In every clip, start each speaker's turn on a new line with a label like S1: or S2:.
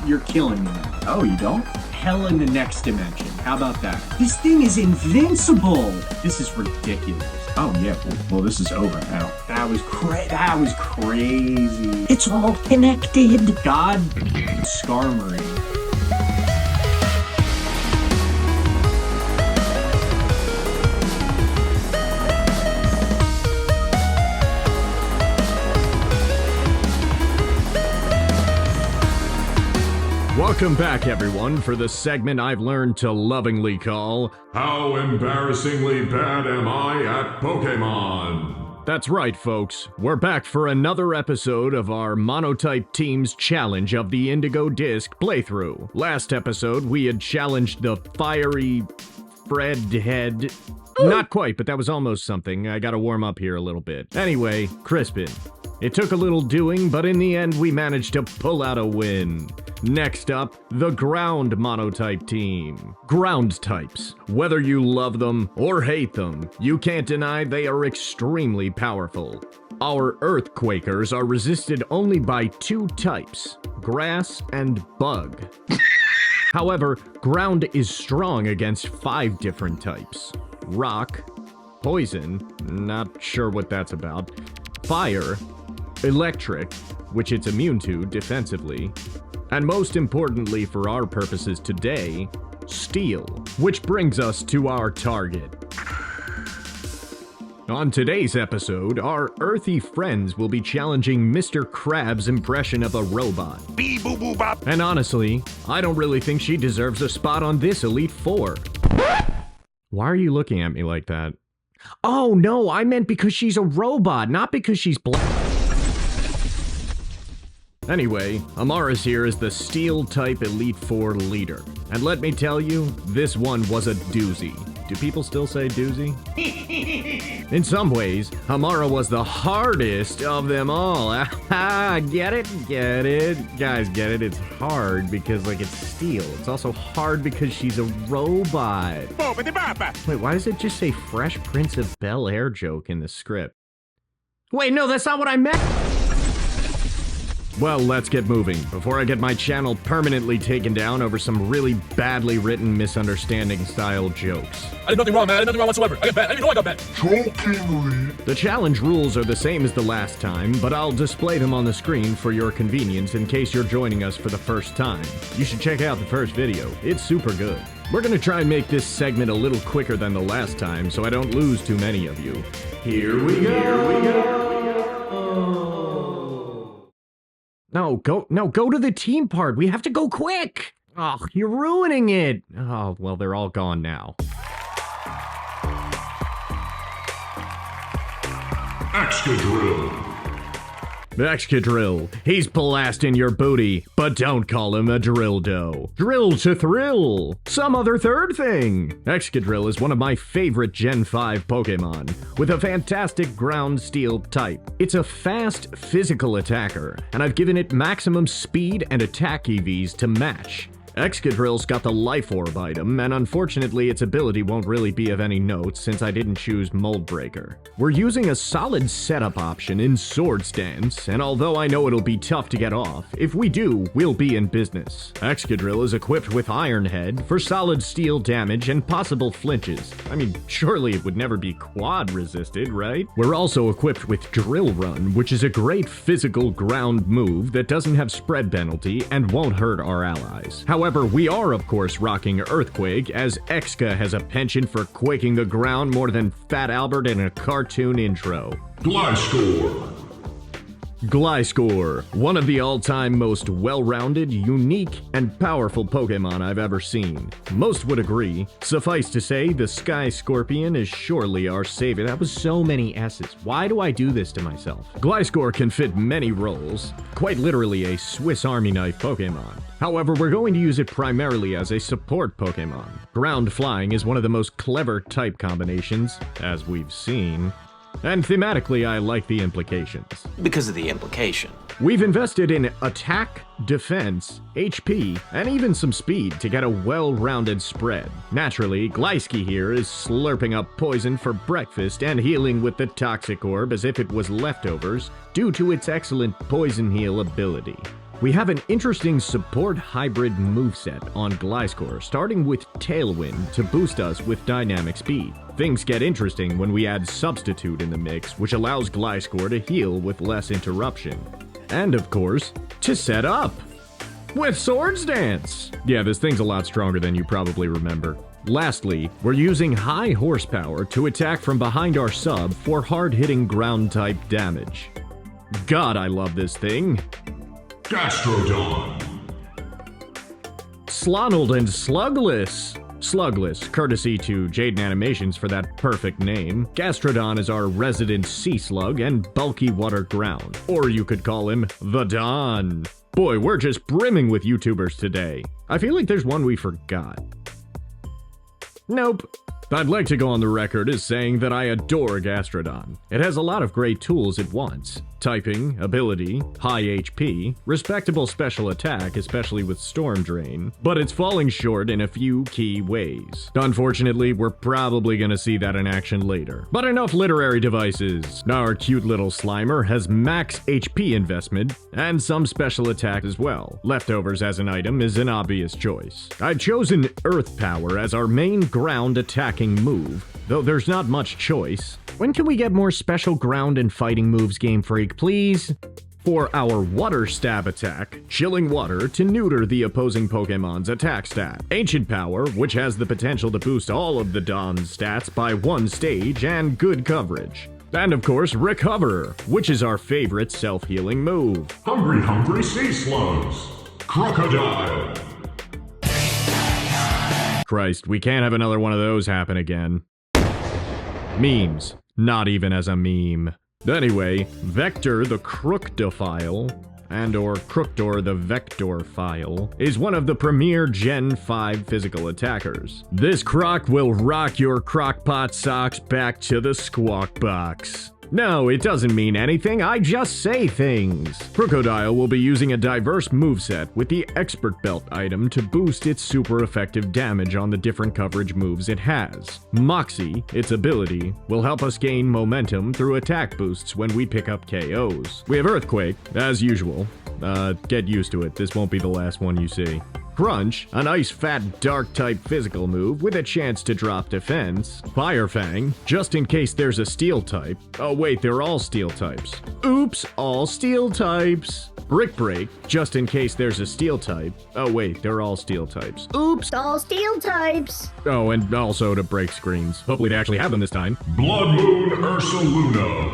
S1: You're killing me now. Oh, you don't? Hell in the next dimension. How about that? This thing is invincible. This is ridiculous. Oh yeah, well this is over now. That was crazy.
S2: It's all connected.
S1: God, Skarmory.
S3: Welcome back, everyone, for the segment I've learned to lovingly call
S4: How Embarrassingly Bad Am I at Pokemon?
S3: That's right, folks. We're back for another episode of our Monotype Team's challenge of the Indigo Disk playthrough. Last episode, we had challenged the fiery Fred head. Not quite, but that was almost something. I gotta warm up here a little bit. Anyway, Crispin. It took a little doing, but in the end, we managed to pull out a win. Next up, the Ground Monotype team. Ground types. Whether you love them or hate them, you can't deny they are extremely powerful. Our Earthquakers are resisted only by two types, grass and bug. However, Ground is strong against 5 different types. Rock, poison, not sure what that's about, fire, electric, which it's immune to defensively, and most importantly for our purposes today, steel, which brings us to our target. On today's episode, our earthy friends will be challenging Mr. Krabs' impression of a robot. And honestly, I don't really think she deserves a spot on this Elite Four. Why are you looking at me like that? Oh no, I meant because she's a robot, not because she's black. Anyway, Amarys here is the Steel-type Elite Four leader. And let me tell you, this one was a doozy. Do people still say doozy? In some ways, Amara was the hardest of them all. Get it? Get it? Guys, get it? It's hard because, like, it's steel. It's also hard because she's a robot. Wait, why does it just say Fresh Prince of Bel-Air joke in the script? Wait, no, that's not what I meant! Well, let's get moving, before I get my channel permanently taken down over some really badly written misunderstanding-style jokes.
S5: I did nothing wrong, man. I did nothing wrong whatsoever. I got banned. I didn't even know I got banned.
S4: Jokingly.
S3: The challenge rules are the same as the last time, but I'll display them on the screen for your convenience in case you're joining us for the first time. You should check out the first video. It's super good. We're gonna try and make this segment a little quicker than the last time, so I don't lose too many of you. Here we go! No, go to the team part. We have to go quick. Oh, you're ruining it. Oh, well, they're all gone now.
S4: Excadrill.
S3: Excadrill. He's blasting your booty, but don't call him a Drildo. Drill to thrill. Some other third thing. Excadrill is one of my favorite Gen 5 Pokemon, with a fantastic ground steel type. It's a fast, physical attacker, and I've given it maximum speed and attack EVs to match. Excadrill's got the Life Orb item, and unfortunately its ability won't really be of any note since I didn't choose Mold Breaker. We're using a solid setup option in Swords Dance, and although I know it'll be tough to get off, if we do, we'll be in business. Excadrill is equipped with Iron Head for solid steel damage and possible flinches. I mean, surely it would never be quad resisted, right? We're also equipped with Drill Run, which is a great physical ground move that doesn't have spread penalty and won't hurt our allies. However, we are, of course, rocking Earthquake, as Exca has a penchant for quaking the ground more than Fat Albert in a cartoon intro.
S4: Gliscor.
S3: Gliscor, one of the all-time most well-rounded, unique, and powerful Pokemon I've ever seen. Most would agree. Suffice to say, the Sky Scorpion is surely our savior. That was so many S's. Why do I do this to myself? Gliscor can fit many roles, quite literally a Swiss Army knife Pokemon. However, we're going to use it primarily as a support Pokemon. Ground Flying is one of the most clever type combinations, as we've seen. And thematically, I like the implications.
S2: Because of the implication.
S3: We've invested in attack, defense, HP, and even some speed to get a well-rounded spread. Naturally, Gliscor here is slurping up poison for breakfast and healing with the Toxic Orb as if it was leftovers due to its excellent poison heal ability. We have an interesting support hybrid moveset on Gliscor, starting with Tailwind to boost us with dynamic speed. Things get interesting when we add Substitute in the mix, which allows Gliscor to heal with less interruption. And of course, to set up with Swords Dance! Yeah, this thing's a lot stronger than you probably remember. Lastly, we're using high horsepower to attack from behind our sub for hard-hitting ground-type damage. God, I love this thing!
S4: Gastrodon.
S3: Slonald and Slugless! Slugless, courtesy to Jaden Animations for that perfect name. Gastrodon is our resident sea slug and bulky water ground. Or you could call him the Don. Boy, we're just brimming with YouTubers today. I feel like there's one we forgot. Nope. I'd like to go on the record as saying that I adore Gastrodon. It has a lot of great tools it wants. Typing, ability, high HP, respectable special attack, especially with Storm Drain, but it's falling short in a few key ways. Unfortunately, we're probably gonna see that in action later. But enough literary devices. Our cute little Slimer has max HP investment and some special attack as well. Leftovers as an item is an obvious choice. I've chosen Earth Power as our main ground attacking move, though there's not much choice. When can we get more special ground and fighting moves, Game Freak, please? For our Water Stab attack, Chilling Water to neuter the opposing Pokemon's attack stat. Ancient Power, which has the potential to boost all of the Don's stats by one stage, and good coverage. And of course, Recover, which is our favorite self-healing move.
S4: Hungry sea slugs. Crocodile.
S3: Christ, we can't have another one of those happen again. Memes. Not even as a meme. Anyway, Vector the Crookdophile, and/or Crookdor the Vectorphile, is one of the premier Gen 5 physical attackers. This croc will rock your crockpot socks back to the squawk box. No, it doesn't mean anything, I just say things. Crocodile will be using a diverse moveset with the Expert Belt item to boost its super effective damage on the different coverage moves it has. Moxie, its ability, will help us gain momentum through attack boosts when we pick up KOs. We have Earthquake, as usual. Get used to it, this won't be the last one you see. Crunch, a nice fat dark type physical move with a chance to drop defense. Fire Fang, just in case there's a steel type. Oh wait, they're all steel types. Oops, all steel types. Brick Break, just in case there's a steel type. Oh wait, they're all steel types. Oops,
S6: all steel types.
S3: Oh, and also to break screens. Hopefully they actually have them this time.
S4: Blood Moon Ursaluna.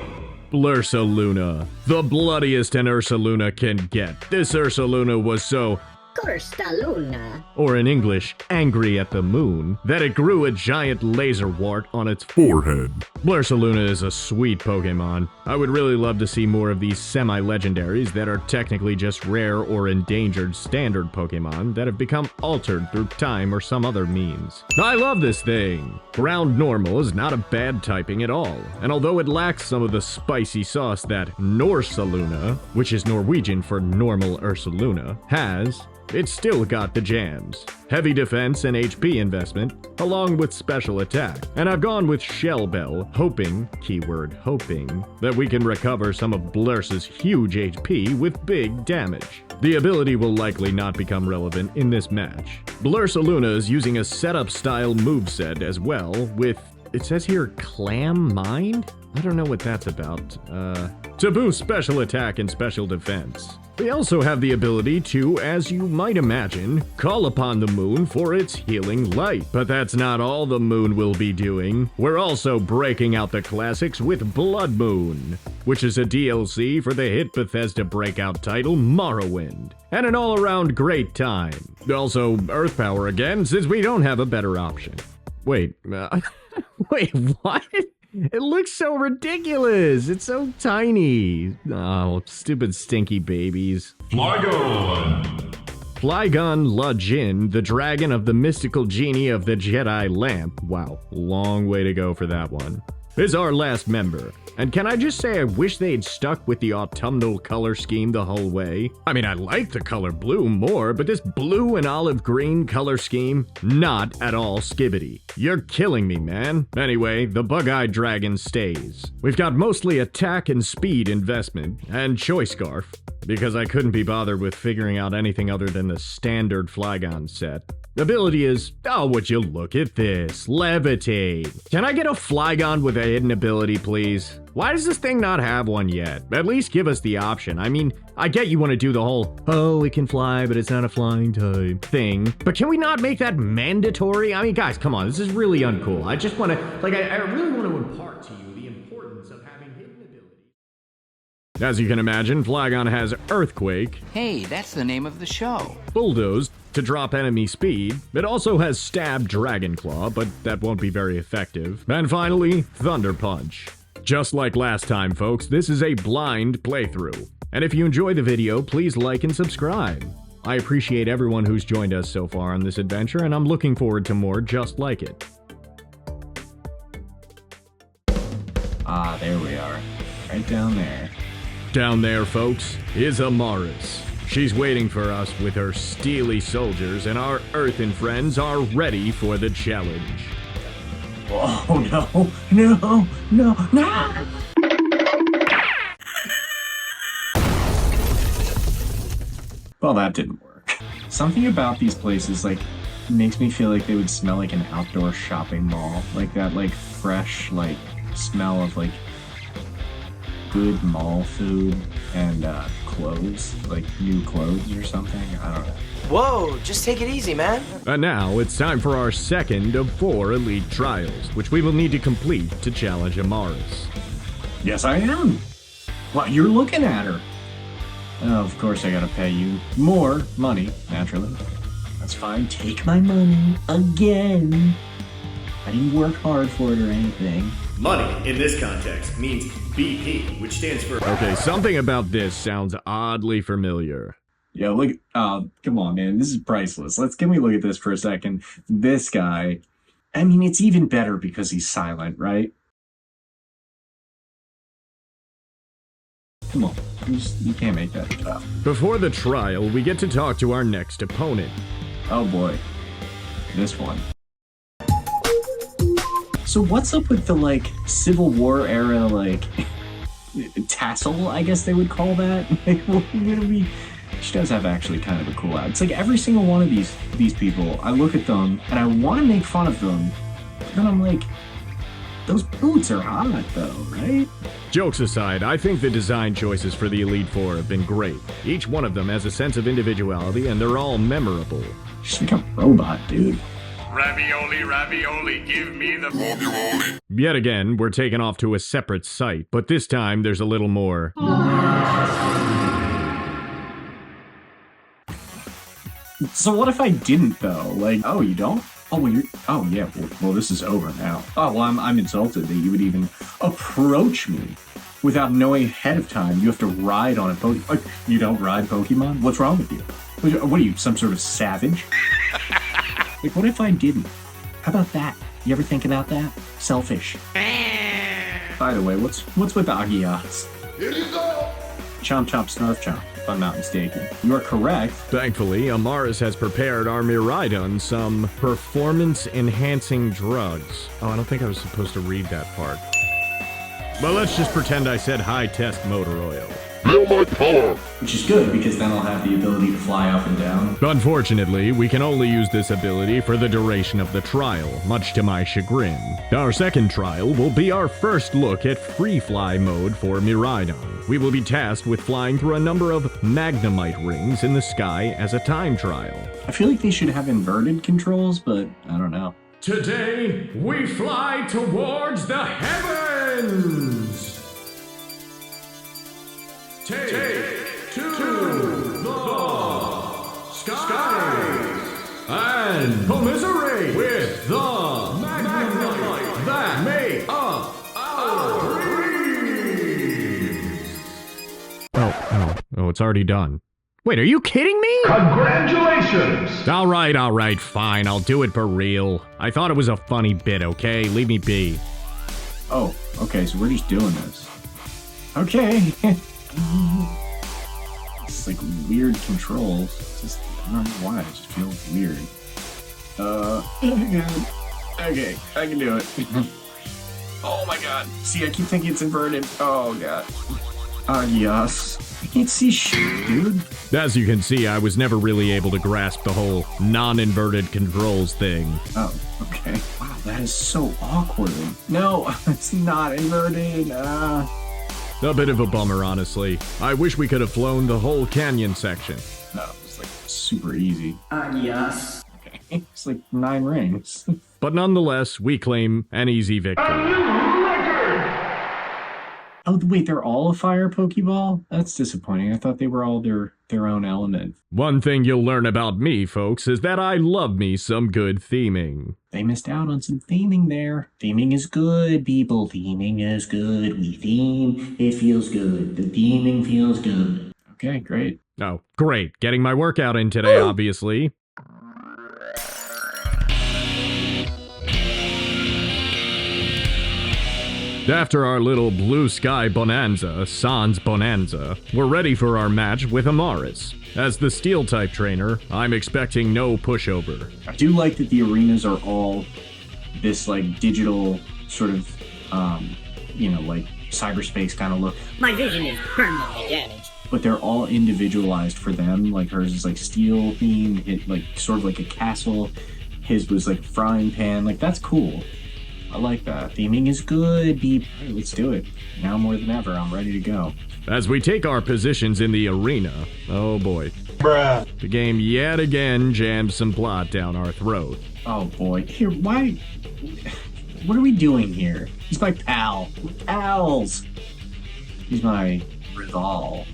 S3: Blursaluna, the bloodiest an Ursaluna can get. This Ursaluna was so
S6: Cold-Steel,
S3: or in English, angry at the moon, that it grew a giant laser wart on its forehead. Blursaluna is a sweet Pokemon. I would really love to see more of these semi-legendaries that are technically just rare or endangered standard Pokemon that have become altered through time or some other means. I love this thing! Ground Normal is not a bad typing at all, and although it lacks some of the spicy sauce that Norsaluna, which is Norwegian for normal Ursaluna, has, it's still got the jams. Heavy defense and HP investment, along with special attack. And I've gone with Shell Bell, hoping, keyword hoping, that we can recover some of Blurse's huge HP with big damage. The ability will likely not become relevant in this match. Blursaluna is using a setup-style moveset as well, with, it says here, Clam Mind? I don't know what that's about. To boost special attack and special defense. We also have the ability to, as you might imagine, call upon the moon for its healing light. But that's not all the moon will be doing. We're also breaking out the classics with Blood Moon, which is a DLC for the hit Bethesda breakout title Morrowind. And an all-around great time. Also, Earth Power again, since we don't have a better option. Wait, wait, what? It looks so ridiculous. It's so tiny. Oh, stupid stinky babies.
S4: Flygon.
S3: Flygon La Jinn, the dragon of the mystical genie of the Jedi lamp. Wow, long way to go for that one. is our last member. And can I just say I wish they had stuck with the autumnal color scheme the whole way? I mean, I like the color blue more, but this blue and olive green color scheme, not at all skibbity. You're killing me, man. Anyway, the bug-eyed dragon stays. We've got mostly attack and speed investment, and choice scarf, because I couldn't be bothered with figuring out anything other than the standard Flygon set. Ability is, oh, would you look at this? Levitate. Can I get a Flygon with a hidden ability, please? Why does this thing not have one yet? At least give us the option. I mean, I get you want to do the whole, oh, it can fly, but it's not a flying type thing. But can we not make that mandatory? I mean, guys, come on, this is really uncool. I just want to, like, I really want to impart to you the importance of having hidden abilities. As you can imagine, Flygon has Earthquake.
S7: Hey, that's the name of the show.
S3: Bulldoze to drop enemy speed. It also has Stab Dragon Claw, but that won't be very effective. And finally, Thunder Punch. Just like last time, folks, this is a blind playthrough. And if you enjoy the video, please like and subscribe. I appreciate everyone who's joined us so far on this adventure, and I'm looking forward to more just like it.
S1: Ah, there we are. Right down there.
S3: Down there, folks, is Amarys. She's waiting for us with her steely soldiers, and our earthen friends are ready for the challenge.
S1: Oh, no. Well, that didn't work. Something about these places, like, makes me feel like they would smell like an outdoor shopping mall. Like that, like, fresh, like, smell of, like, good mall food and, clothes. Like, new clothes or something. I don't know.
S8: Whoa, just take it easy, man.
S3: And now it's time for our second of 4 elite trials, which we will need to complete to challenge Amarys.
S1: Yes, I am. Well, you're looking at her. Oh, of course I gotta pay you more money, naturally. That's fine. Take my money again. I didn't work hard for it or anything.
S9: Money, in this context, means BP, which stands for...
S3: Okay, something about this sounds oddly familiar.
S1: Yeah, look, come on, man, this is priceless. Can we look at this for a second? This guy, I mean, it's even better because he's silent, right? Come on, you can't make that tough.
S3: Before the trial, we get to talk to our next opponent.
S1: Oh boy, this one. So what's up with the, like, Civil War era, like, tassel, I guess they would call that? Like, she does have actually kind of a cool out. It's like every single one of these people, I look at them and I want to make fun of them, but then I'm like, those boots are hot though, right?
S3: Jokes aside, I think the design choices for the Elite Four have been great. Each one of them has a sense of individuality and they're all memorable.
S1: She's like a robot, dude.
S4: Ravioli, ravioli, give me the ravioli.
S3: Yet again, we're taken off to a separate site, but this time there's a little more.
S1: So what if I didn't though? Like, oh, you don't? Oh, well, oh yeah. Well, this is over now. Oh, well, I'm insulted that you would even approach me without knowing ahead of time. You have to ride on a Pokemon. You don't ride Pokemon? What's wrong with you? What are you, some sort of savage? Like, what if I didn't? How about that? You ever think about that? Selfish. By the way, what's with Agiyas?
S4: Here you go.
S1: Chomp chomp snarf chomp, if I'm not mistaken. You are correct.
S3: Thankfully, Amarys has prepared our Miraidon some performance-enhancing drugs. Oh, I don't think I was supposed to read that part. But let's just pretend I said high-test motor oil.
S4: Feel my power.
S1: Which is good, because then I'll have the ability to fly up and down.
S3: Unfortunately, we can only use this ability for the duration of the trial, much to my chagrin. Our second trial will be our first look at free fly mode for Miraidon. We will be tasked with flying through a number of Magnemite rings in the sky as a time trial.
S1: I feel like they should have inverted controls, but I don't know.
S3: Today, we fly towards the heavens! Take to the skies and commiserate with the Magnemite that make up our dreams. Oh, it's already done. Wait, are you kidding me?
S4: Congratulations.
S3: All right, fine, I'll do it for real. I thought it was a funny bit, okay? Leave me be.
S1: Oh, okay, so we're just doing this. Okay. It's like weird controls. It's just, I don't know why, it just feels weird. Okay, I can do it. Oh my god. See, I keep thinking it's inverted. Oh god. Yes. I can't see shit, dude.
S3: As you can see, I was never really able to grasp the whole non-inverted controls thing.
S1: Oh, okay. Wow, that is so awkward. No, it's not inverted.
S3: A bit of a bummer, honestly. I wish we could have flown the whole canyon section.
S1: No, it's like super easy.
S6: Yes.
S1: Okay. It's like 9 rings.
S3: But nonetheless, we claim an easy victory.
S1: Oh, wait, they're all a fire Pokeball? That's disappointing. I thought they were all their own element.
S3: One thing you'll learn about me, folks, is that I love me some good theming.
S1: They missed out on some theming there. Theming is good, people. Theming is good. We theme. It feels good. The theming feels good. Okay, great.
S3: Oh, great. Getting my workout in today, obviously. After our little blue sky bonanza, Sans Bonanza, we're ready for our match with Amarys. As the Steel-type trainer, I'm expecting no pushover.
S1: I do like that the arenas are all this, like, digital sort of, like, cyberspace kind of look.
S6: My vision is permanently damaged.
S1: But they're all individualized for them. Like, hers is, like, steel themed, it, like, sort of like a castle. His was, like, frying pan. Like, that's cool. I like that. Theming is good, Beep. All right, let's do it. Now more than ever, I'm ready to go.
S3: As we take our positions in the arena, oh boy.
S5: Bruh.
S3: The game yet again jams some plot down our throat.
S1: Oh boy. Here, why? What are we doing here? He's my pal. We're pals. He's my rival.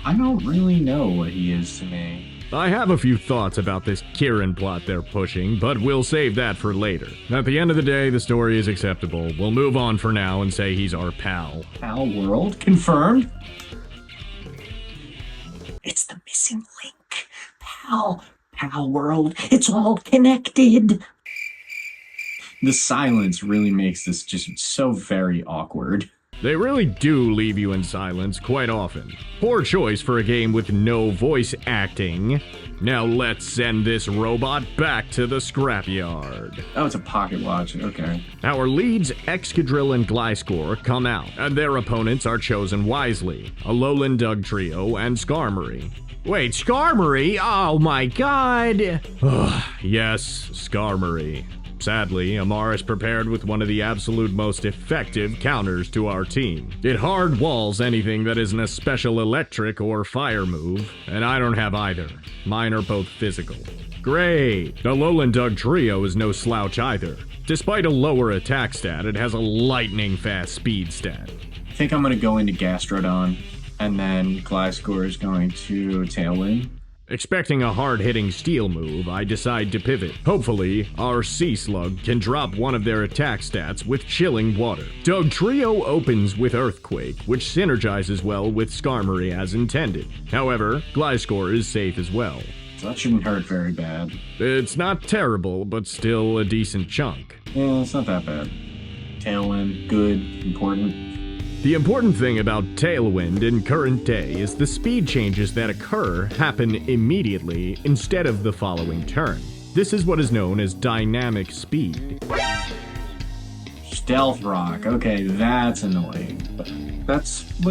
S1: I don't really know what he is to me.
S3: I have a few thoughts about this Kieran plot they're pushing, but we'll save that for later. At the end of the day, the story is acceptable. We'll move on for now and say he's our pal.
S1: Pal world? Confirmed? It's the missing link. Pal world. It's all connected. The silence really makes this just so very awkward.
S3: They really do leave you in silence quite often. Poor choice for a game with no voice acting. Now let's send this robot back to the scrapyard.
S1: Oh, it's a pocket watch. Okay.
S3: Our leads, Excadrill and Gliscor, come out, and their opponents are chosen wisely. Alolan Dug Trio and Skarmory. Wait, Skarmory? Oh my god! Yes, Skarmory. Sadly, Amarys prepared with one of the absolute most effective counters to our team. It hard walls anything that isn't a special electric or fire move, and I don't have either. Mine are both physical. Great! The Alolan Dug Trio is no slouch either. Despite a lower attack stat, it has a lightning fast speed stat.
S1: I think I'm going to go into Gastrodon, and then Gliscor is going to Tailwind.
S3: Expecting a hard-hitting steel move, I decide to pivot. Hopefully, our Sea Slug can drop one of their attack stats with Chilling Water. Dug Trio opens with Earthquake, which synergizes well with Skarmory as intended. However, Gliscor is safe as well.
S1: So that shouldn't hurt very bad.
S3: It's not terrible, but still a decent chunk.
S1: Yeah, it's not that bad. Tailwind, good, important.
S3: The important thing about Tailwind in current day is the speed changes that occur happen immediately instead of the following turn. This is what is known as dynamic speed.
S1: Stealth Rock. Okay, that's annoying. But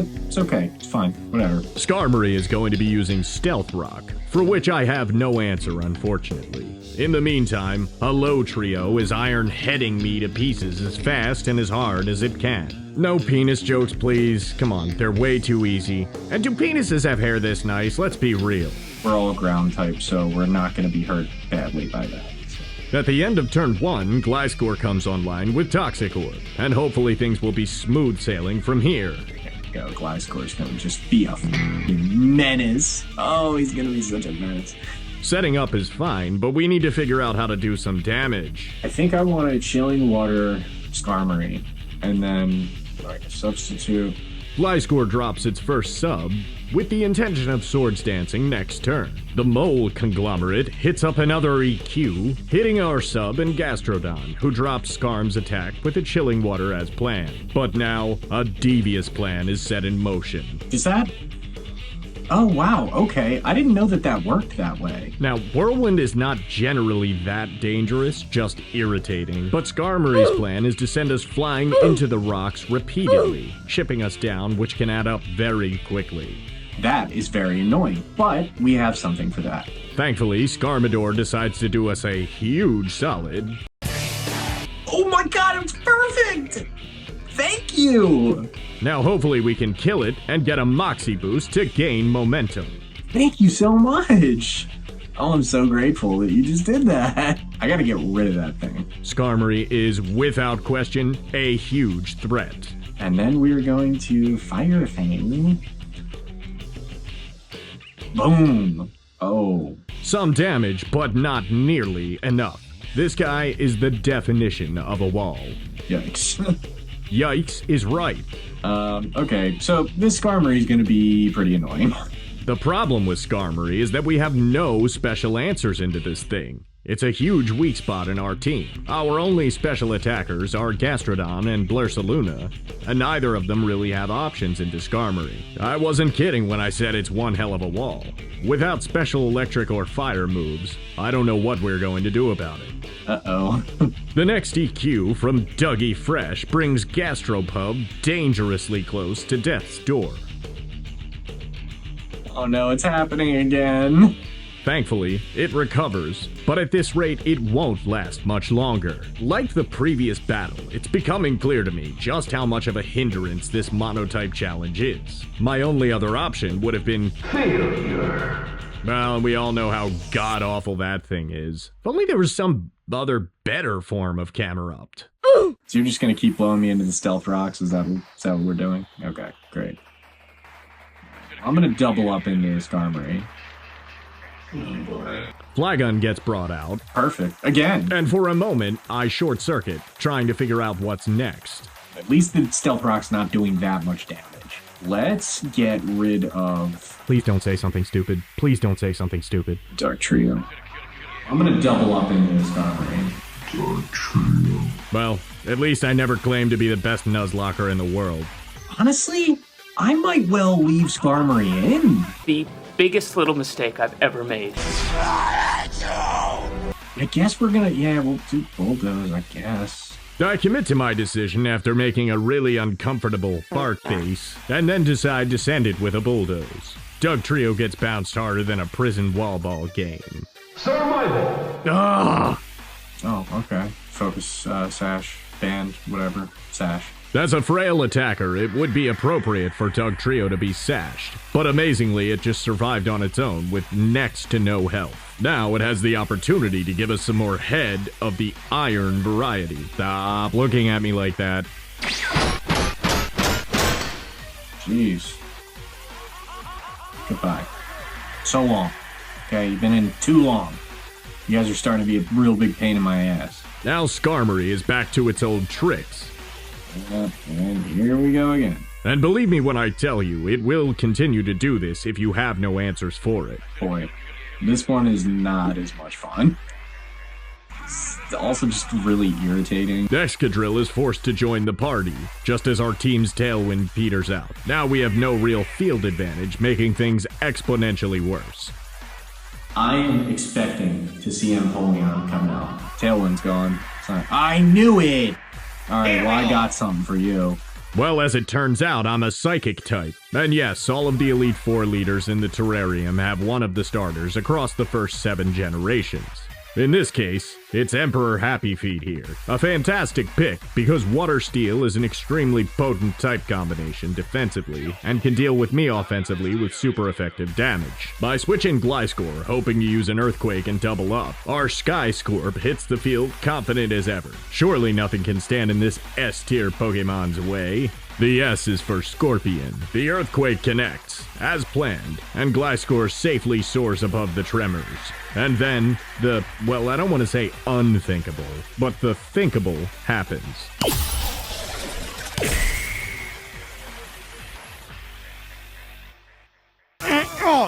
S1: it's okay. It's fine. Whatever.
S3: Skarmory is going to be using Stealth Rock, for which I have no answer, unfortunately. In the meantime, a low trio is iron-heading me to pieces as fast and as hard as it can. No penis jokes, please. Come on, they're way too easy. And do penises have hair this nice? Let's be real.
S1: We're all ground type, so we're not going to be hurt badly by that.
S3: At the end of turn 1, Gliscor comes online with Toxic Orb, and hopefully things will be smooth sailing from here.
S1: There we go. Gliscor's going to just be a menace. Oh, he's going to be such a menace.
S3: Setting up is fine, but we need to figure out how to do some damage.
S1: I think I want a Chilling Water Skarmory, and then like a substitute.
S3: Gliscor drops its first sub, with the intention of swords dancing next turn. The mole conglomerate hits up another EQ, hitting our sub and Gastrodon, who drops Skarm's attack with a chilling water as planned. But now, a devious plan is set in motion.
S1: Is that? Oh, wow, okay. I didn't know that worked that way.
S3: Now, Whirlwind is not generally that dangerous, just irritating. But Skarmory's plan is to send us flying into the rocks repeatedly, chipping us down, which can add up very quickly.
S1: That is very annoying, but we have something for that.
S3: Thankfully, Skarmador decides to do us a huge solid.
S1: Oh my god, it's perfect! Thank you!
S3: Now hopefully we can kill it and get a Moxie boost to gain momentum.
S1: Thank you so much! Oh, I'm so grateful that you just did that. I gotta get rid of that thing.
S3: Skarmory is, without question, a huge threat.
S1: And then we're going to fire thing. Boom! Oh.
S3: Some damage, but not nearly enough. This guy is the definition of a wall.
S1: Yikes.
S3: Yikes is right.
S1: Okay, so this Skarmory is gonna be pretty annoying.
S3: The problem with Skarmory is that we have no special answers into this thing. It's a huge weak spot in our team. Our only special attackers are Gastrodon and Blursaluna, and neither of them really have options into Skarmory. I wasn't kidding when I said it's one hell of a wall. Without special electric or fire moves, I don't know what we're going to do about it.
S1: Uh-oh.
S3: The next EQ from Dougie Fresh brings Gastropub dangerously close to death's door.
S1: Oh no, it's happening again.
S3: Thankfully, it recovers, but at this rate, it won't last much longer. Like the previous battle, it's becoming clear to me just how much of a hindrance this Monotype challenge is. My only other option would have been failure. Well, we all know how god-awful that thing is. If only there was some other better form of Camerupt.
S1: So you're just gonna keep blowing me into the stealth rocks? Is that what we're doing? Okay, great. I'm gonna double up into this Skarmory.
S3: Flygun gets brought out.
S1: Perfect. Again.
S3: And for a moment, I short-circuit, trying to figure out what's next.
S1: At least the stealth rock's not doing that much damage. Let's get rid of...
S3: Please don't say something stupid. Please don't say something stupid.
S1: Dark Trio. I'm gonna double up into this Skarmory.
S4: Dark Trio.
S3: Well, at least I never claimed to be the best Nuzlocker in the world.
S1: Honestly, I might well leave Skarmory in.
S6: The biggest little mistake I've ever made.
S1: I guess we're gonna... Yeah, we'll do Bulldoze, I guess.
S3: I commit to my decision after making a really uncomfortable fart face, and then decide to send it with a Bulldoze. Doug Trio gets bounced harder than a prison wall ball game.
S4: Survival.
S3: Ah!
S1: Oh, okay. Focus, sash, band, whatever. Sash.
S3: As a frail attacker, it would be appropriate for Doug Trio to be sashed, but amazingly it just survived on its own with next to no health. Now it has the opportunity to give us some more head of the iron variety. Stop looking at me like that.
S1: Jeez. Goodbye. So long. Okay, you've been in too long. You guys are starting to be a real big pain in my ass.
S3: Now Skarmory is back to its old tricks.
S1: And here we go again.
S3: And believe me when I tell you, it will continue to do this if you have no answers for it.
S1: Boy, this one is not as much fun. It's also just really irritating.
S3: Excadrill is forced to join the party, just as our team's tailwind peters out. Now we have no real field advantage, making things exponentially worse.
S1: I am expecting to see Empoleon come out. Tailwind's gone. I knew it! Alright, well, I got something for you.
S3: Well, as it turns out, I'm a psychic type. And yes, all of the Elite Four leaders in the terrarium have one of the starters across the first 7 generations. In this case, it's Emperor Happy Feet here. A fantastic pick, because Water Steel is an extremely potent type combination defensively, and can deal with me offensively with super effective damage. By switching Gliscor, hoping to use an Earthquake and double up, our Sky Scorp hits the field confident as ever. Surely nothing can stand in this S-tier Pokemon's way. The S is for Scorpion. The Earthquake connects, as planned, and Gliscor safely soars above the tremors. And then, well, I don't want to say unthinkable, but the thinkable happens.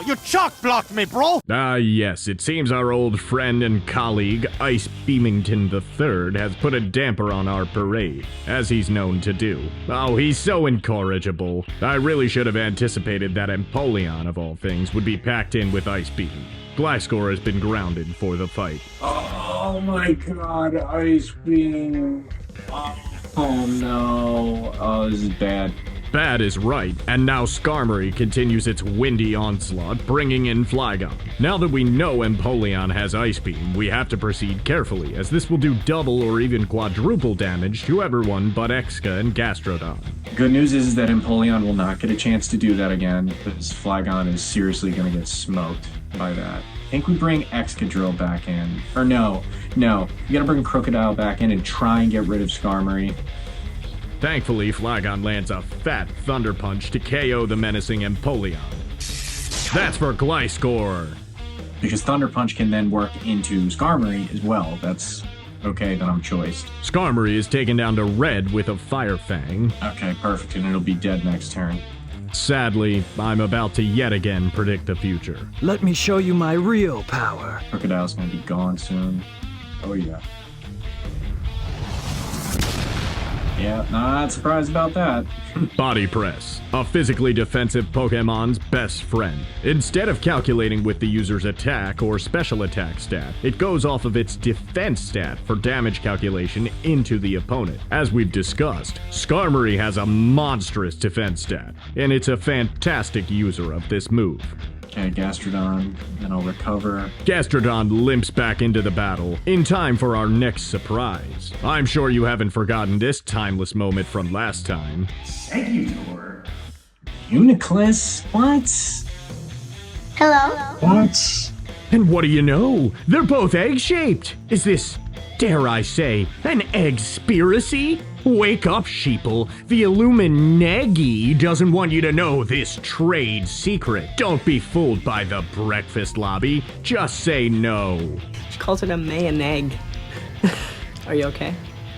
S5: Oh, you chock-blocked me, bro!
S3: Ah, yes, it seems our old friend and colleague, Ice Beamington III, has put a damper on our parade, as he's known to do. Oh, he's so incorrigible. I really should have anticipated that Empoleon, of all things, would be packed in with Ice Beam. Gliscor has been grounded for the fight.
S1: Oh my god, Ice Beam. Oh no. Oh, this is bad.
S3: Bad is right, and now Skarmory continues its windy onslaught, bringing in Flygon. Now that we know Empoleon has Ice Beam, we have to proceed carefully, as this will do double or even quadruple damage to everyone but Exca and Gastrodon.
S1: Good news is that Empoleon will not get a chance to do that again, because Flygon is seriously going to get smoked by that. I think we bring Excadrill back in. Or no. You gotta bring Crocodile back in and try and get rid of Skarmory.
S3: Thankfully, Flygon lands a fat Thunder Punch to KO the menacing Empoleon. That's for Gliscor!
S1: Because Thunder Punch can then work into Skarmory as well. That's okay that I'm choiced.
S3: Skarmory is taken down to red with a Fire Fang.
S1: Okay, perfect, and it'll be dead next turn.
S3: Sadly, I'm about to yet again predict the future.
S10: Let me show you my real power.
S1: Crocodile's gonna be gone soon. Oh yeah. Yeah, not surprised about that.
S3: Body Press, a physically defensive Pokemon's best friend. Instead of calculating with the user's attack or special attack stat, it goes off of its defense stat for damage calculation into the opponent. As we've discussed, Skarmory has a monstrous defense stat, and it's a fantastic user of this move.
S1: Okay, Gastrodon, then I'll recover.
S3: Gastrodon limps back into the battle, in time for our next surprise. I'm sure you haven't forgotten this timeless moment from last time.
S1: Exeggutor. Uniclus? What?
S11: Hello?
S1: What?
S3: And what do you know? They're both egg-shaped! Is this, dare I say, an egg-spiracy? Wake up, sheeple. The Illuminegi doesn't want you to know this trade secret. Don't be fooled by the breakfast lobby. Just say no.
S12: She calls it a mayonnaise. Are you okay?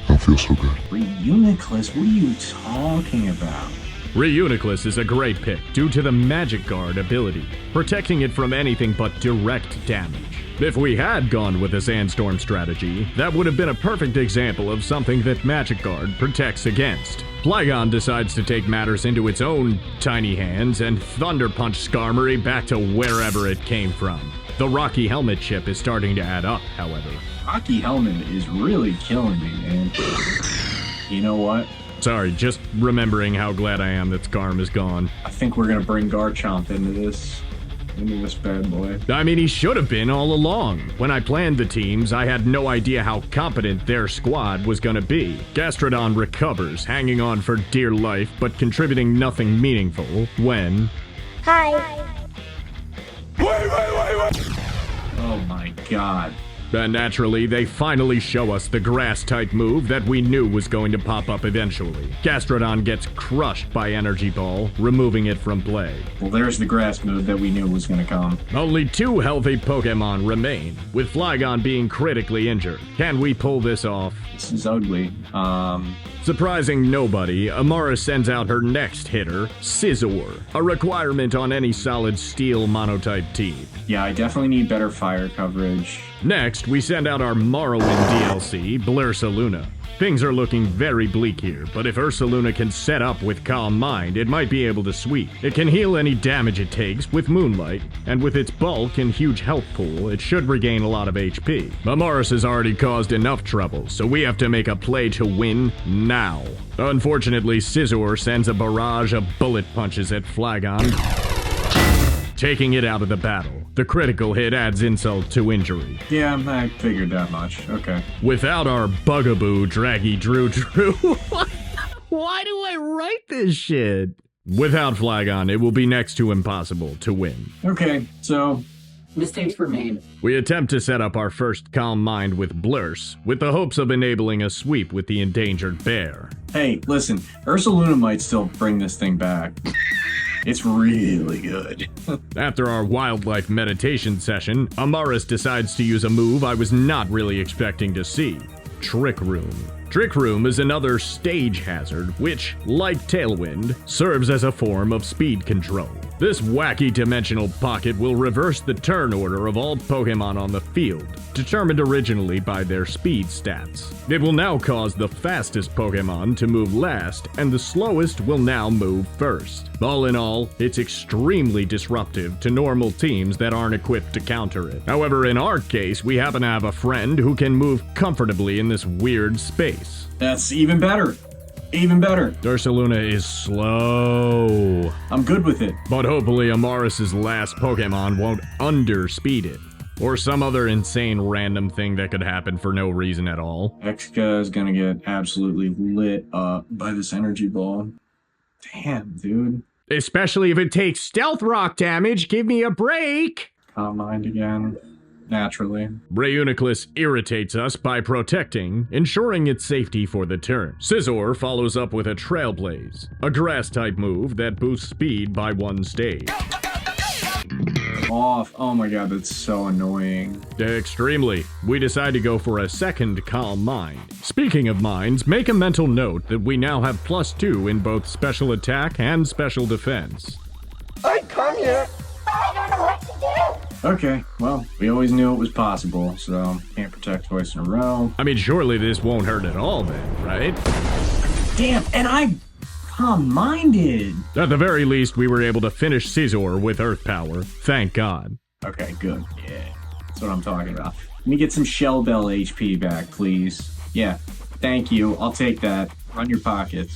S4: I feel so good.
S1: Reuniclus, what are you talking about?
S3: Reuniclus is a great pick due to the Magic Guard ability, protecting it from anything but direct damage. If we had gone with a Sandstorm strategy, that would have been a perfect example of something that Magic Guard protects against. Flygon decides to take matters into its own tiny hands and Thunder Punch Skarmory back to wherever it came from. The Rocky Helmet chip is starting to add up, however.
S1: Rocky Helmet is really killing me, man. You know what?
S3: Sorry, just remembering how glad I am that Skarm is gone.
S1: I think we're gonna bring Garchomp into this bad boy.
S3: I mean, he should have been all along. When I planned the teams, I had no idea how competent their squad was gonna be. Gastrodon recovers, hanging on for dear life, but contributing nothing meaningful when...
S11: Hi.
S1: Wait. Oh my god.
S3: And naturally, they finally show us the grass-type move that we knew was going to pop up eventually. Gastrodon gets crushed by Energy Ball, removing it from play.
S1: Well, there's the grass move that we knew was gonna come.
S3: Only 2 healthy Pokemon remain, with Flygon being critically injured. Can we pull this off?
S1: This is ugly.
S3: Surprising nobody, Amarys sends out her next hitter, Scizor, a requirement on any solid steel monotype team.
S1: Yeah, I definitely need better fire coverage.
S3: Next, we send out our Morrowind DLC, Blursaluna. Things are looking very bleak here, but if Ursaluna can set up with Calm Mind, it might be able to sweep. It can heal any damage it takes with Moonlight, and with its bulk and huge health pool, it should regain a lot of HP. Amarys has already caused enough trouble, so we have to make a play to win now. Unfortunately, Scizor sends a barrage of bullet punches at Flygon, taking it out of the battle. The critical hit adds insult to injury.
S1: Yeah, I figured that much. Okay.
S3: Without our bugaboo, Draggy Drew. Why do I write this shit? Without Flygon, it will be next to impossible to win.
S1: Okay, so...
S10: Mistakes were made.
S3: We attempt to set up our first Calm Mind with Blurs, with the hopes of enabling a sweep with the endangered bear.
S1: Hey, listen, Ursaluna might still bring this thing back. It's really good.
S3: After our wildlife meditation session, Amarys decides to use a move I was not really expecting to see. Trick Room. Trick Room is another stage hazard which, like Tailwind, serves as a form of speed control. This wacky dimensional pocket will reverse the turn order of all Pokemon on the field, determined originally by their speed stats. It will now cause the fastest Pokemon to move last, and the slowest will now move first. All in all, it's extremely disruptive to normal teams that aren't equipped to counter it. However, in our case, we happen to have a friend who can move comfortably in this weird space.
S1: That's even better. Even better.
S3: Ursaluna is slow.
S1: I'm good with it.
S3: But hopefully Amarys' last Pokemon won't underspeed it. Or some other insane random thing that could happen for no reason at all.
S1: Exca is gonna get absolutely lit up by this energy ball. Damn, dude.
S3: Especially if it takes Stealth Rock damage, give me a break!
S1: Calm mind again. Naturally.
S3: Reuniclus irritates us by protecting, ensuring its safety for the turn. Scizor follows up with a Trailblaze, a grass-type move that boosts speed by 1 stage.
S1: Off. Oh my god, that's so annoying.
S3: Extremely. We decide to go for a second Calm Mind. Speaking of minds, make a mental note that we now have +2 in both special attack and special defense.
S8: I come here.
S11: I don't know what to do.
S1: Okay, well, we always knew it was possible, so can't protect twice in a row.
S3: I mean, surely this won't hurt at all then, right?
S1: Damn, and I calm-minded.
S3: At the very least, we were able to finish Scizor with Earth Power. Thank God.
S1: Okay, good. Yeah, that's what I'm talking about. Let me get some Shell Bell HP back, please. Yeah, thank you. I'll take that. Run your pockets.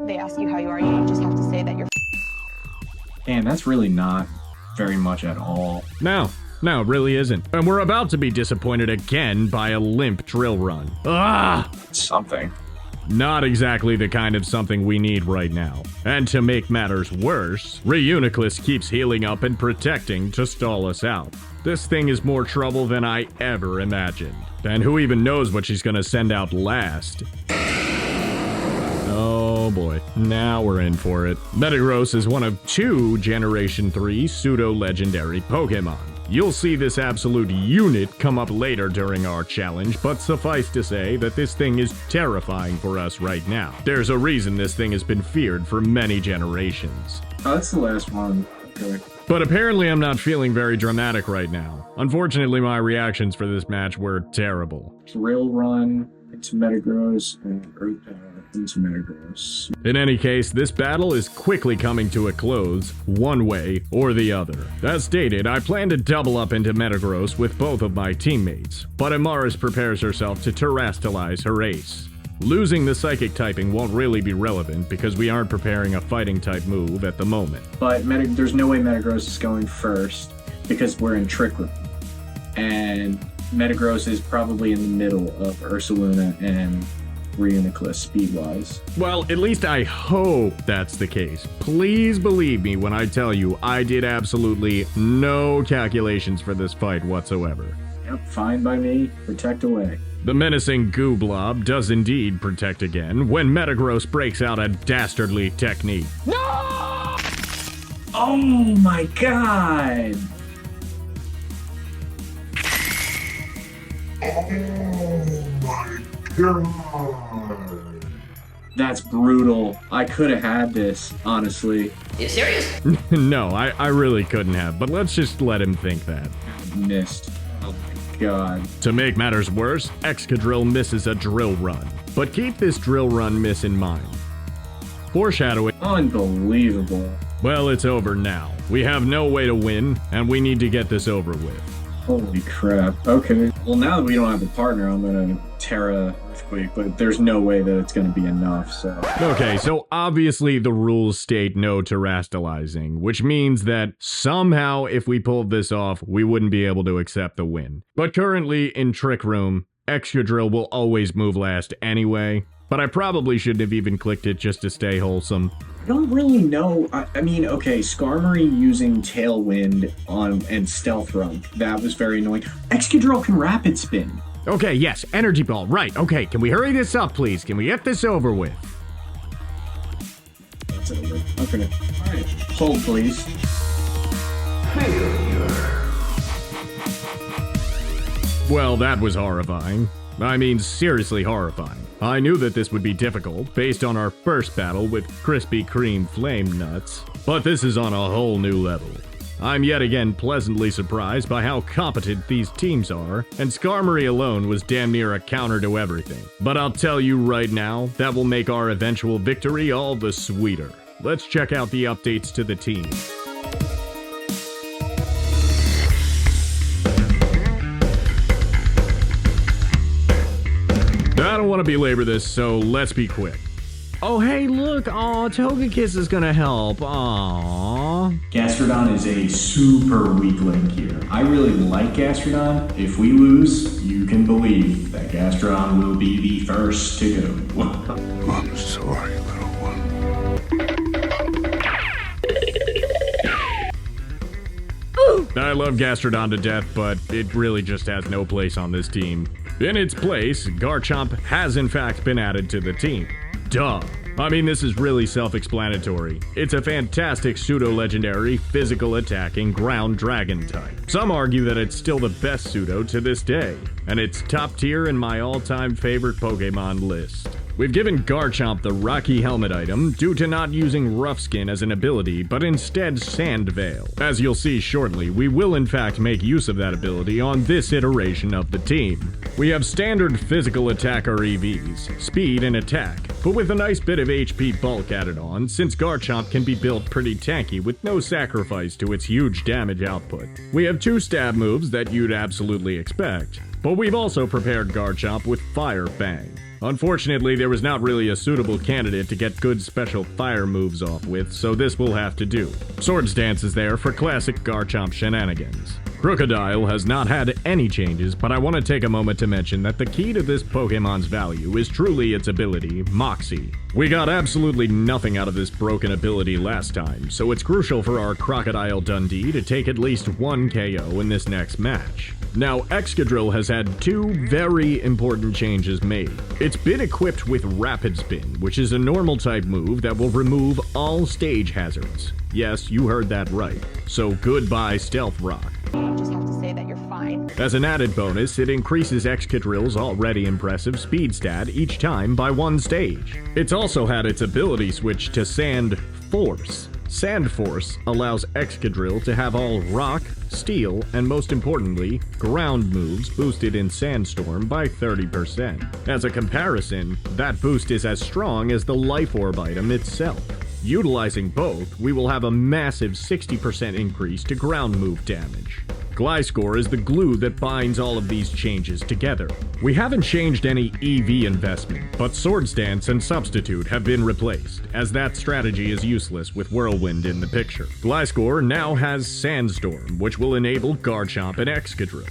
S13: They ask you how you are, you just have to say that you're
S1: Damn, that's really not very much at all.
S3: No, it really isn't. And we're about to be disappointed again by a limp drill run. Ah!
S1: Something.
S3: Not exactly the kind of something we need right now. And to make matters worse, Reuniclus keeps healing up and protecting to stall us out. This thing is more trouble than I ever imagined. And who even knows what she's gonna send out last? Oh boy, now we're in for it. Metagross is one of 2 Generation 3 pseudo-legendary Pokemon. You'll see this absolute unit come up later during our challenge, but suffice to say that this thing is terrifying for us right now. There's a reason this thing has been feared for many generations.
S1: Oh, that's the last one. Okay.
S3: But apparently I'm not feeling very dramatic right now. Unfortunately, my reactions for this match were terrible.
S1: Drill Run into Metagross and Earth Power into Metagross.
S3: In any case, this battle is quickly coming to a close, one way or the other. As stated, I plan to double up into Metagross with both of my teammates, but Amarys prepares herself to terrastalize her ace. Losing the psychic typing won't really be relevant because we aren't preparing a fighting type move at the moment.
S1: But there's no way Metagross is going first because we're in Trick Room. And Metagross is probably in the middle of Ursaluna and Reuniclus speed-wise.
S3: Well, at least I hope that's the case. Please believe me when I tell you I did absolutely no calculations for this fight whatsoever.
S1: Yep, fine by me. Protect away.
S3: The menacing goo blob does indeed protect again when Metagross breaks out a dastardly technique.
S1: No! Oh my god! Oh my god! That's brutal. I could have had this, honestly.
S8: You serious?
S3: No, I really couldn't have, but let's just let him think that.
S1: Missed. Oh my god.
S3: To make matters worse, Excadrill misses a drill run. But keep this drill run miss in mind. Foreshadowing.
S1: Unbelievable.
S3: Well, it's over now. We have no way to win, and we need to get this over with.
S1: Holy crap. Okay. Well, now that we don't have a partner, I'm gonna Terra Earthquake, but there's no way that it's gonna be enough, so.
S3: Okay, so obviously the rules state no terastalizing, which means that somehow if we pulled this off, we wouldn't be able to accept the win. But currently in Trick Room, Excadrill will always move last anyway, but I probably shouldn't have even clicked it just to stay wholesome.
S1: I don't really know. I mean, okay, Skarmory using Tailwind and Stealth Run. That was very annoying. Excadrill can Rapid Spin.
S3: Okay, yes, Energy Ball, right. Okay, can we hurry this up, please? Can we get this over with?
S1: It's over. Okay. Alright. Hold, please.
S3: Well, that was horrifying. I mean, seriously horrifying. I knew that this would be difficult based on our first battle with Krispy Kreme Flame Nuts, but this is on a whole new level. I'm yet again pleasantly surprised by how competent these teams are, and Skarmory alone was damn near a counter to everything. But I'll tell you right now, that will make our eventual victory all the sweeter. Let's check out the updates to the team. I don't want to belabor this, so let's be quick. Oh hey look, aw, Togekiss is gonna help, aw.
S1: Gastrodon is a super weak link here. I really like Gastrodon. If we lose, you can believe that Gastrodon will be the first to go.
S4: I'm sorry, little one.
S3: I love Gastrodon to death, but it really just has no place on this team. In its place, Garchomp has in fact been added to the team. Duh. I mean, this is really self-explanatory. It's a fantastic pseudo-legendary, physical attacking ground dragon type. Some argue that it's still the best pseudo to this day, and it's top tier in my all-time favorite Pokemon list. We've given Garchomp the Rocky Helmet item due to not using Rough Skin as an ability, but instead Sand Veil. As you'll see shortly, we will in fact make use of that ability on this iteration of the team. We have standard physical attack or EVs, speed and attack, but with a nice bit of HP bulk added on, since Garchomp can be built pretty tanky with no sacrifice to its huge damage output. We have 2 stab moves that you'd absolutely expect, but we've also prepared Garchomp with Fire Fang. Unfortunately, there was not really a suitable candidate to get good special fire moves off with, so this will have to do. Swords Dance is there for classic Garchomp shenanigans. Crocodile has not had any changes, but I want to take a moment to mention that the key to this Pokemon's value is truly its ability, Moxie. We got absolutely nothing out of this broken ability last time, so it's crucial for our Crocodile Dundee to take at least 1 KO in this next match. Now, Excadrill has had 2 very important changes made. It's been equipped with Rapid Spin, which is a normal type move that will remove all stage hazards. Yes, you heard that right. So goodbye Stealth Rock.
S13: You just have to say that you're fine.
S3: As an added bonus, it increases Excadrill's already impressive speed stat each time by 1 stage. It's also had its ability switch to Sand Force. Sand Force allows Excadrill to have all Rock, Steel, and most importantly, Ground moves boosted in Sandstorm by 30%. As a comparison, that boost is as strong as the Life Orb item itself. Utilizing both, we will have a massive 60% increase to ground move damage. Gliscor is the glue that binds all of these changes together. We haven't changed any EV investment, but Swords Dance and Substitute have been replaced, as that strategy is useless with Whirlwind in the picture. Gliscor now has Sandstorm, which will enable Garchomp and Excadrill.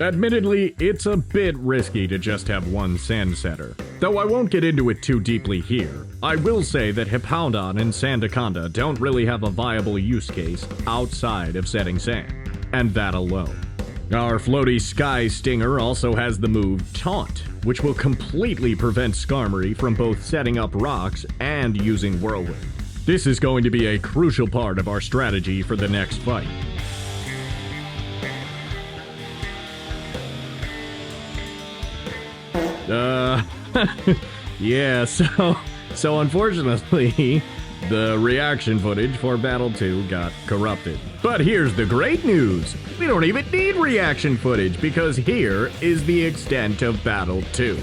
S3: Admittedly, it's a bit risky to just have 1 Sand Setter. Though I won't get into it too deeply here, I will say that Hippowdon and Sandaconda don't really have a viable use case outside of setting sand, and that alone. Our floaty Sky Stinger also has the move Taunt, which will completely prevent Skarmory from both setting up rocks and using Whirlwind. This is going to be a crucial part of our strategy for the next fight. Yeah, so unfortunately, the reaction footage for Battle 2 got corrupted. But here's the great news! We don't even need reaction footage because here is the extent of Battle 2.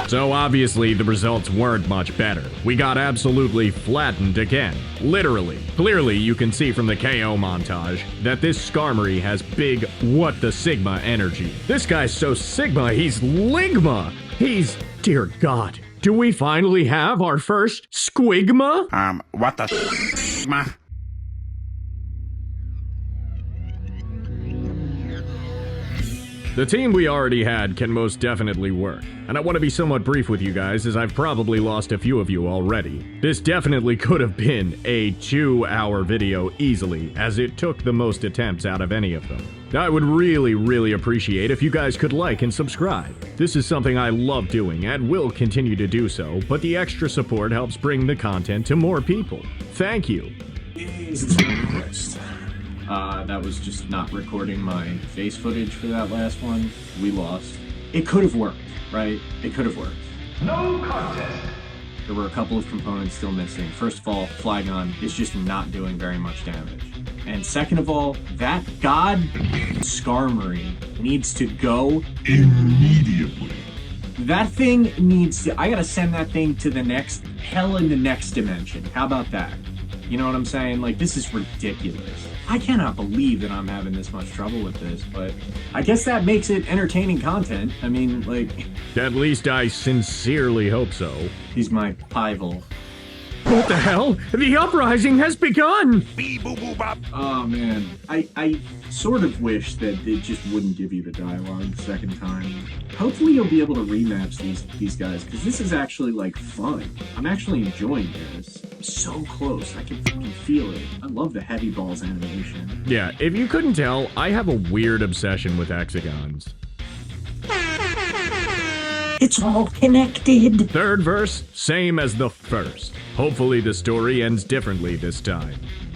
S3: So obviously the results weren't much better. We got absolutely flattened again. Literally. Clearly you can see from the KO montage that this Skarmory has big what the Sigma energy. This guy's so Sigma, he's Ligma. He's, dear God. Do we finally have our first Squigma?
S5: What the Sigma?
S3: The team we already had can most definitely work, and I want to be somewhat brief with you guys as I've probably lost a few of you already. This definitely could have been a 2-hour video easily, as it took the most attempts out of any of them. I would really appreciate if you guys could like and subscribe. This is something I love doing and will continue to do so, but the extra support helps bring the content to more people. Thank you.
S1: That was just not recording my face footage for that last one. We lost. It could have worked, right? It could have worked.
S4: No contest.
S1: There were a couple of components still missing. First of all, Flygon is just not doing very much damage. And second of all, that god Skarmory needs to go
S4: Immediately.
S1: That thing needs to... I gotta send that thing to the next... hell in the next dimension. How about that? You know what I'm saying? Like, this is ridiculous. I cannot believe that I'm having this much trouble with this, but I guess that makes it entertaining content. I mean, like...
S3: At least I sincerely hope so.
S1: He's my Pival.
S3: What the hell? The uprising has begun!
S1: Oh, man. I sort of wish that it just wouldn't give you the dialogue the second time. Hopefully you'll be able to rematch these guys, because this is actually, like, fun. I'm actually enjoying this. So close. I can fucking feel it. I love the heavy balls animation.
S3: Yeah, if you couldn't tell, I have a weird obsession with hexagons.
S2: It's all connected.
S3: Third verse, same as the first. Hopefully the story ends differently this time.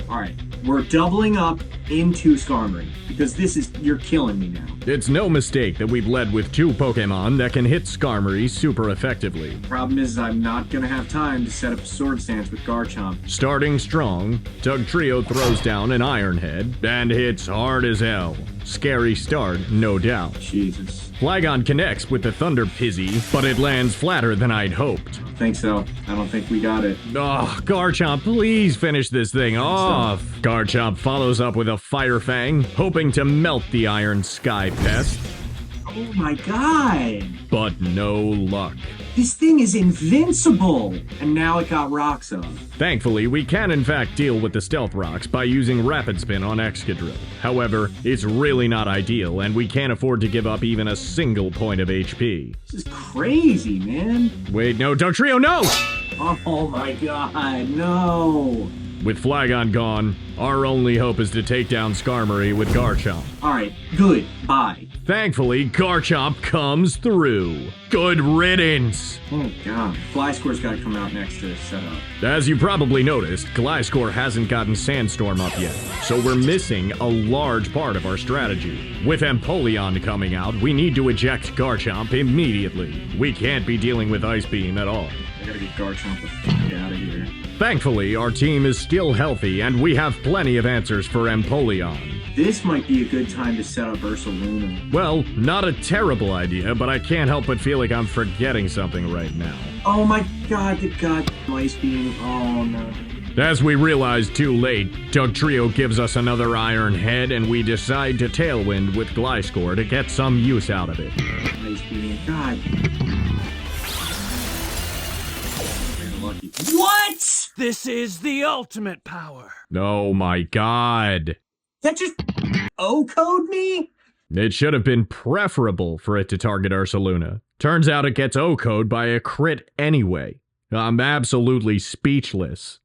S1: Alright, we're doubling up into Skarmory, because this is... you're killing me now.
S3: It's no mistake that we've led with 2 Pokemon that can hit Skarmory super effectively.
S1: Problem is, I'm not gonna have time to set up a sword stance with Garchomp.
S3: Starting strong, Dugtrio throws down an Iron Head and hits hard as hell. Scary start, no doubt.
S1: Jesus.
S3: Flygon connects with the Thunder Pizzy, but it lands flatter than I'd hoped.
S1: I think so. I don't think we got it.
S3: Oh, Garchomp, please finish this thing off. Garchomp follows up with a Fire Fang, hoping to melt the Iron Sky Pest.
S1: Oh my god!
S3: But no luck.
S1: This thing is invincible! And now it got rocks on.
S3: Thankfully, we can in fact deal with the Stealth Rocks by using Rapid Spin on Excadrill. However, it's really not ideal, and we can't afford to give up even a single point of HP.
S1: This is crazy, man.
S3: Wait, no, Dugtrio, no!
S1: Oh my god, no!
S3: With Flygon gone, our only hope is to take down Skarmory with Garchomp.
S1: Alright, good, bye.
S3: Thankfully, Garchomp comes through. Good riddance!
S1: Oh god, Gliscor's gotta come out next to set up.
S3: As you probably noticed, Gliscor hasn't gotten Sandstorm up yet, so we're missing a large part of our strategy. With Empoleon coming out, we need to eject Garchomp immediately. We can't be dealing with Ice Beam at all.
S1: I gotta get Garchomp the fuck out of here.
S3: Thankfully, our team is still healthy and we have plenty of answers for Empoleon.
S1: This might be a good time to set up Ursaluna.
S3: Well, not a terrible idea, but I can't help but feel like I'm forgetting something right now.
S1: Oh my god, the god Ice Beam. Oh no.
S3: As we realize too late, Dugtrio gives us another Iron Head and we decide to Tailwind with Gliscor to get some use out of it.
S1: Ice Beam, god. Lucky. What?
S10: This is the ultimate power.
S3: Oh my god.
S1: That just O-code me?
S3: It should have been preferable for it to target Ursaluna. Turns out it gets O-code by a crit anyway. I'm absolutely speechless.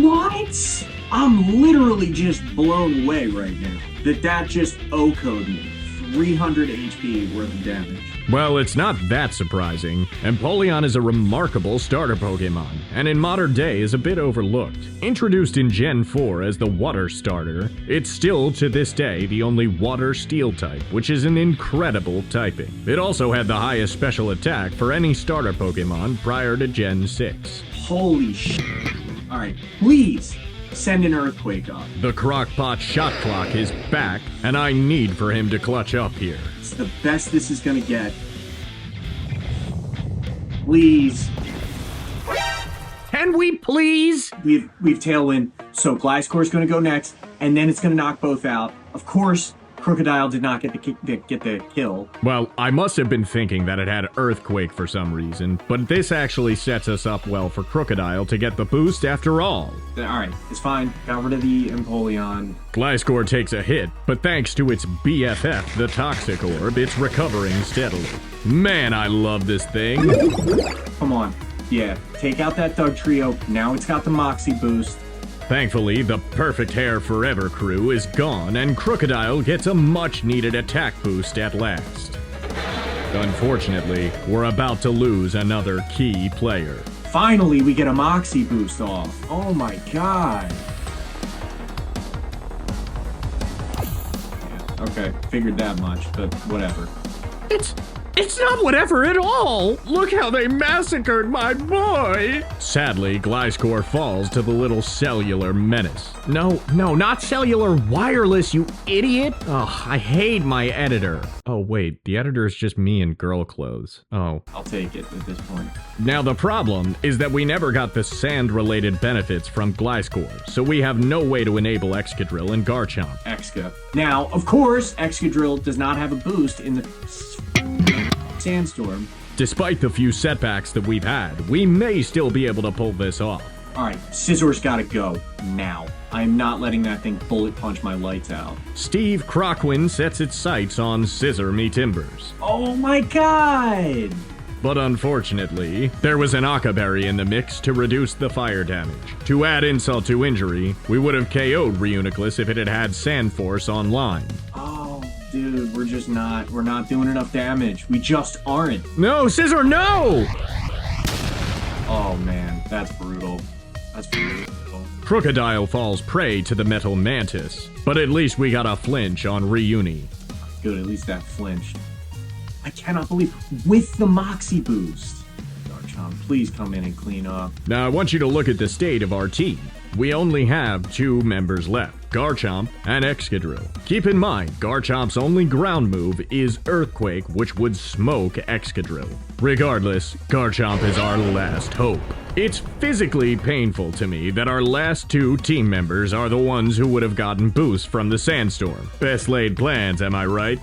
S1: What? I'm literally just blown away right now. That just O-code me. 300 HP worth of damage.
S3: Well, it's not that surprising. Empoleon is a remarkable starter Pokemon, and in modern day is a bit overlooked. Introduced in Gen 4 as the Water Starter, it's still, to this day, the only Water Steel type, which is an incredible typing. It also had the highest special attack for any starter Pokemon prior to Gen 6.
S1: Holy shit. Alright, please send an Earthquake up.
S3: The Crockpot Shot Clock is back, and I need for him to clutch up here.
S1: It's the best this is gonna get. Please.
S3: Can we please?
S1: We've Tailwind, so Gliscor's gonna go next, and then it's gonna knock both out. Of course, Crocodile did not get the kill.
S3: Well, I must have been thinking that it had Earthquake for some reason, but this actually sets us up well for Crocodile to get the boost after all.
S1: Alright, it's fine. Got rid of the Empoleon.
S3: Gliscor takes a hit, but thanks to its BFF, the Toxic Orb, it's recovering steadily. Man, I love this thing.
S1: Come on. Yeah, take out that Thug Trio. Now it's got the Moxie boost.
S3: Thankfully, the Perfect Hair Forever crew is gone, and Crocodile gets a much-needed attack boost at last. Unfortunately, we're about to lose another key player.
S1: Finally, we get a Moxie boost off. Oh my god. Yeah, okay, figured that much, but whatever.
S3: It's not whatever at all! Look how they massacred my boy! Sadly, Gliscor falls to the little cellular menace. No, not cellular wireless, you idiot! Oh, I hate my editor. Oh wait, the editor is just me in girl clothes. Oh.
S1: I'll take it at this point.
S3: Now the problem is that we never got the sand-related benefits from Gliscor, so we have no way to enable Excadrill and Garchomp.
S1: Exca. Now, of course, Excadrill does not have a boost in the Sandstorm.
S3: Despite the few setbacks that we've had, we may still be able to pull this off.
S1: Alright, Scissor's gotta go. Now. I'm not letting that thing bullet punch my lights out.
S3: Steve Croquin sets its sights on Scissor Me Timbers.
S1: Oh my god!
S3: But unfortunately, there was an Akaberry in the mix to reduce the fire damage. To add insult to injury, we would have KO'd Reuniclus if it had had Sand Force online.
S1: Oh, dude, we're not doing enough damage. We just aren't.
S3: No, Scissor, no!
S1: Oh man, that's brutal. That's brutal.
S3: Crocodile falls prey to the Metal Mantis, but at least we got a flinch on Reuni.
S1: Good, at least that flinched. I cannot believe, with the Moxie boost. Garchomp, please come in and clean up.
S3: Now I want you to look at the state of our team. We only have 2 members left, Garchomp and Excadrill. Keep in mind, Garchomp's only ground move is Earthquake, which would smoke Excadrill. Regardless, Garchomp is our last hope. It's physically painful to me that our last 2 team members are the ones who would have gotten boosts from the Sandstorm. Best laid plans, am I right?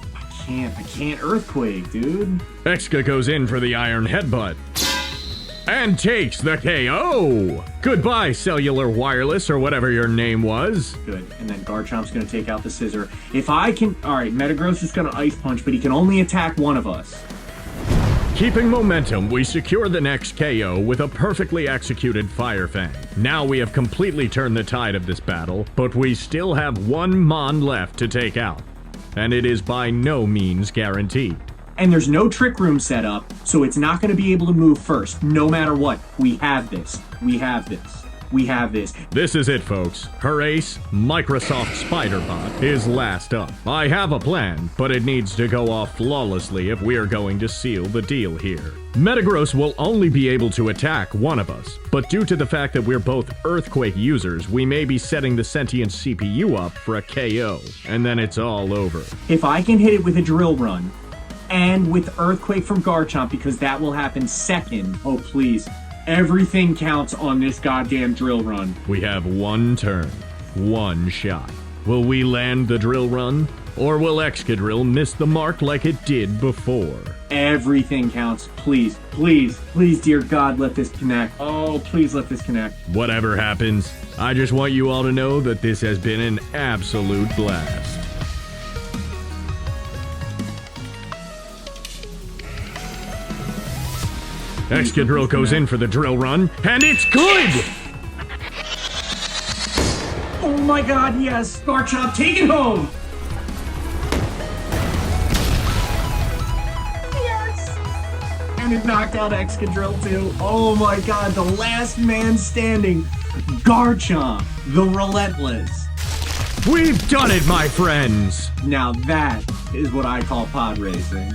S1: I can't Earthquake, dude.
S3: Exca goes in for the Iron Headbutt. And takes the KO! Goodbye, Cellular Wireless, or whatever your name was.
S1: Good, and then Garchomp's gonna take out the Scissor. If I can... Alright, Metagross is gonna Ice Punch, but he can only attack one of us.
S3: Keeping momentum, we secure the next KO with a perfectly executed Fire Fang. Now we have completely turned the tide of this battle, but we still have 1 Mon left to take out. And it is by no means guaranteed.
S1: And there's no Trick Room set up, so it's not going to be able to move first, no matter what. We have this. We have this. We have this.
S3: This is it, folks. Her ace, Microsoft Spider-Bot, is last up. I have a plan, but it needs to go off flawlessly if we are going to seal the deal here. Metagross will only be able to attack one of us, but due to the fact that we're both Earthquake users, we may be setting the sentient CPU up for a KO, and then it's all over.
S1: If I can hit it with a Drill Run, and with Earthquake from Garchomp, because that will happen second, oh please, everything counts on this goddamn Drill Run.
S3: We have 1 turn, 1 shot. Will we land the Drill Run? Or will Excadrill miss the mark like it did before?
S1: Everything counts. Please, please, please, dear God, let this connect. Oh, please let this connect.
S3: Whatever happens, I just want you all to know that this has been an absolute blast. Excadrill goes in for the Drill Run, and it's good!
S1: Oh my god, yes! Garchomp, take it home! Yes! And it knocked out Excadrill too. Oh my god, the last man standing. Garchomp, the Relentless.
S3: We've done it, my friends!
S1: Now that is what I call pod racing.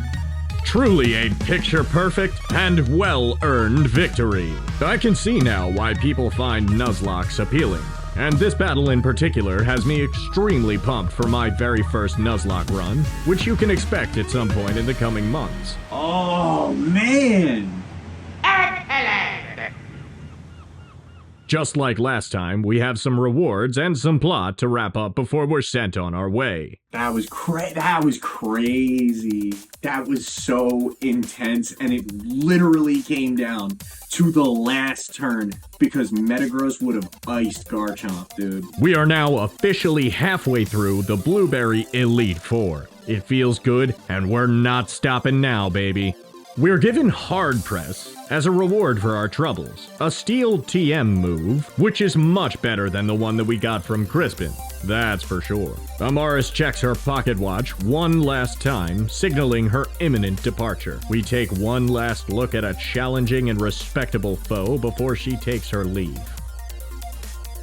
S3: Truly a picture-perfect and well-earned victory. I can see now why people find Nuzlocke appealing, and this battle in particular has me extremely pumped for my very first Nuzlocke run, which you can expect at some point in the coming months.
S1: Oh, man!
S3: Just like last time, we have some rewards and some plot to wrap up before we're sent on our way.
S1: That was crazy. That was so intense, and it literally came down to the last turn because Metagross would have iced Garchomp, dude.
S3: We are now officially halfway through the Blueberry Elite Four. It feels good, and we're not stopping now, baby. We're given Hard Press as a reward for our troubles, a Steel TM move, which is much better than the one that we got from Crispin, that's for sure. Amarys checks her pocket watch one last time, signaling her imminent departure. We take one last look at a challenging and respectable foe before she takes her leave.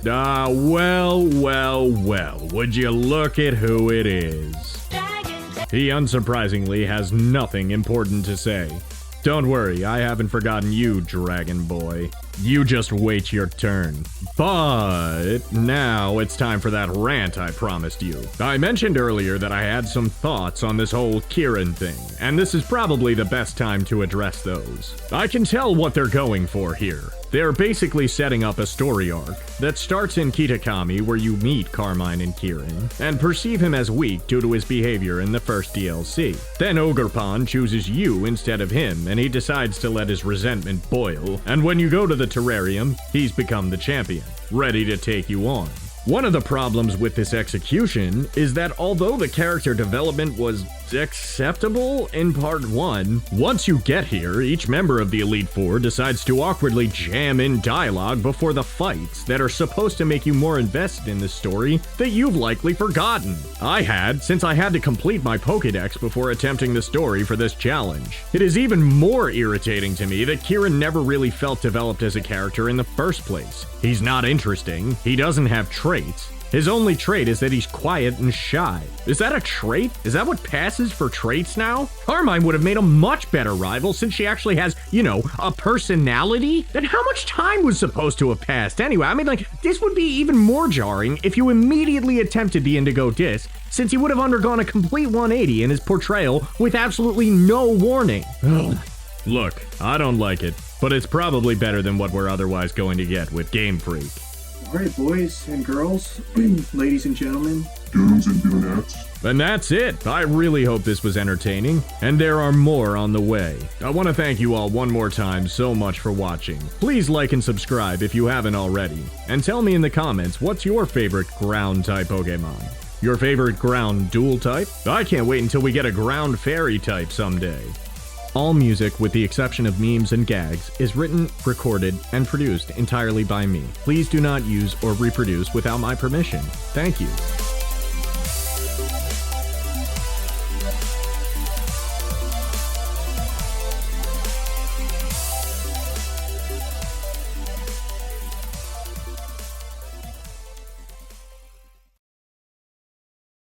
S3: Well, would you look at who it is? He unsurprisingly has nothing important to say. Don't worry, I haven't forgotten you, Dragon Boy. You just wait your turn. But now it's time for that rant I promised you. I mentioned earlier that I had some thoughts on this whole Kieran thing, and this is probably the best time to address those. I can tell what they're going for here. They're basically setting up a story arc that starts in Kitakami where you meet Carmine and Kieran, and perceive him as weak due to his behavior in the first DLC. Then Ogerpon chooses you instead of him, and he decides to let his resentment boil, and when you go to the terrarium, he's become the champion, ready to take you on. One of the problems with this execution is that although the character development was acceptable in part 1, once you get here, each member of the Elite Four decides to awkwardly jam in dialogue before the fights that are supposed to make you more invested in the story that you've likely forgotten. I had, since I had to complete my Pokédex before attempting the story for this challenge. It is even more irritating to me that Kieran never really felt developed as a character in the first place. He's not interesting, he doesn't have traits. His only trait is that he's quiet and shy. Is that a trait? Is that what passes for traits now? Carmine would have made a much better rival since she actually has, a personality? Then how much time was supposed to have passed anyway? I mean, this would be even more jarring if you immediately attempted the Indigo Disk, since he would have undergone a complete 180 in his portrayal with absolutely no warning. Look, I don't like it, but it's probably better than what we're otherwise going to get with Game Freak.
S1: Alright, boys and girls, ladies and gentlemen,
S4: dudes and dudettes.
S3: And that's it. I really hope this was entertaining, and there are more on the way. I want to thank you all one more time so much for watching. Please like and subscribe if you haven't already, and tell me in the comments what's your favorite ground-type Pokemon. Your favorite ground dual type? I can't wait until we get a ground fairy type someday. All music, with the exception of memes and gags, is written, recorded, and produced entirely by me. Please do not use or reproduce without my permission. Thank you.